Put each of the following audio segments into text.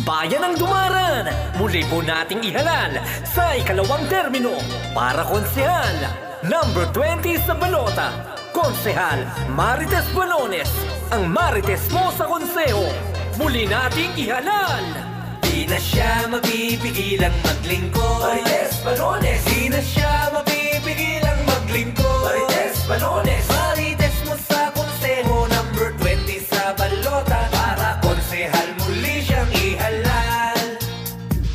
Bayan ng Dumaran, muli po nating ihalal sa ikalawang termino para konsehal. Number 20 sa balota, Konsehal Marites Balones, ang Marites mo sa konseho. Muli nating ihalal. Di na siya mapipigilang maglingkod, Marites Balones. Di na siya mapipigilang maglingkod, Marites Balones. Marites mo sa konseho, number 20 sa balota, para konsehal muli siyang ihalal.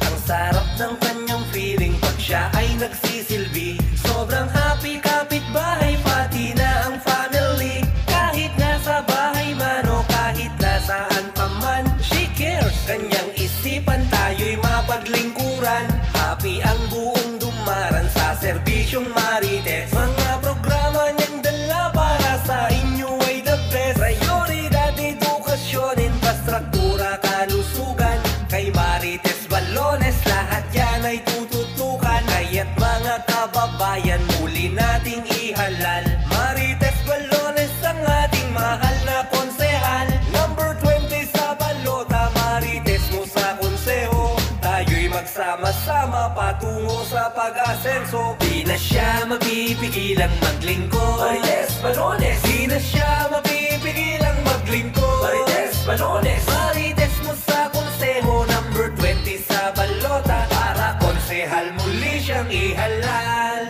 Ang sarap ng kanyang feeling pag siya ay nagsisilbi. Sobrang happy, kapitbahay pati na ang family. Kahit nasa bahay man o kahit nasaan pa man, she cares. Kanyang isipan tayo'y mapaglingkuran. Happy ang buong Dumaran sa serbisyong Marites. Mga programa niyang dala para sa inyo ay the best. Prioridad, edukasyon, infrastruktura, kalusugan. Kay Marites Balones lahat yan ay tututukan. Kaya't mga kababayan, muli nating ihalal. Marites Balones ang ating mahal na konsehal. Number 20 sa balota, Marites mo sa konseho. Tayo'y magsama-sama patungo sa pag-asenso. Di na siya mapipigilang maglingkod, Marites Balones. Di na siya mapipigilang maglingkod, Marites Balones. Marites mo sa konseho, number 20 sa balota, para konsehal muli siyang ihalal.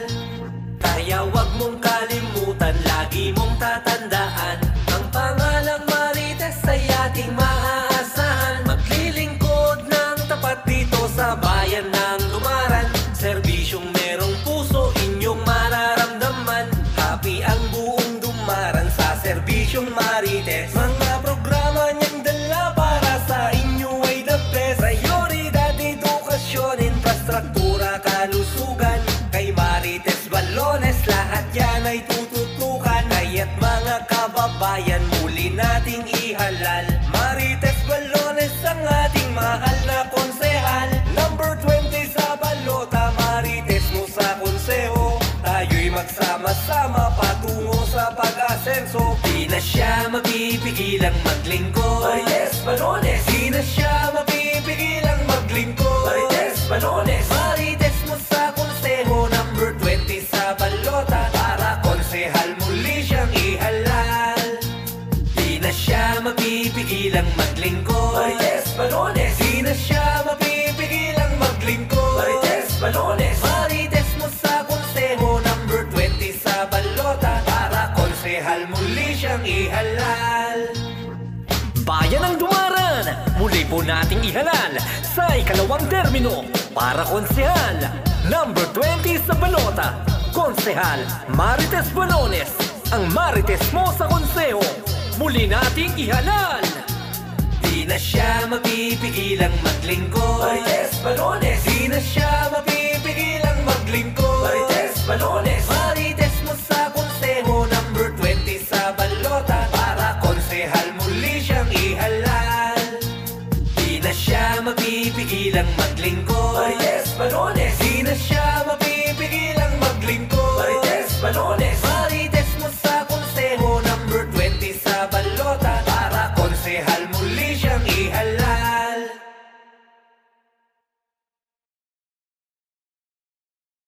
Kaya wag mong kalimutan, lagi mong tatandaan, ang pangalang Marites ay ating maaasahan. Maglilingkod ng tapat dito sa bayan ng Dumaran. Serbisyong merong puso, inyong mararamdaman. Happy ang buong Dumaran sa serbisyong Marites. Mga programa niyang dala para sa inyo ay the best. Prioridad, edukasyon, infrastruktura, kalusugan. Kay Marites Balones lahat yan ay tututukan. Kaya't mga kababayan, muli nating ihalal. Marites Balones ang ating mahal na konsehal. Number 20 sa balota, Marites mo sa konseho. Tayo'y magsama-sama patungo sa pag-asenso. Di na siya mapipigilang maglingkod, Marites Balones. Di na siya mapipigilang maglingkod, Marites Balones. Marites mo sa konseho, number 20 sa balota, para konsehal muli siyang ihalal. Di na siya mapipigilang maglingkod, Marites Balones. Di na siya mapipigilang maglingkod, Marites Balones. Marites mo sa konseho, number 20 sa balota, para konsehal muli siyang ihalal. Bayan ng Dumaran, muli po nating ihalal sa ikalawang termino para konsehal. Number 20 sa balota, Konsehal Marites Balones, ang Marites mo sa konseho. Muli nating ihalal. Di na siya mapipigilang maglingkod, Marites Balones. Di na siya mapipigilang maglingkod, Marites Balones. Marites mo sa konseho, number 20 sa balota, para konsehal muli siyang ihalal. Di na siya mapipigilang maglingkod, Marites Balones. Di na siya mapipigilang maglingkod, Marites Balones.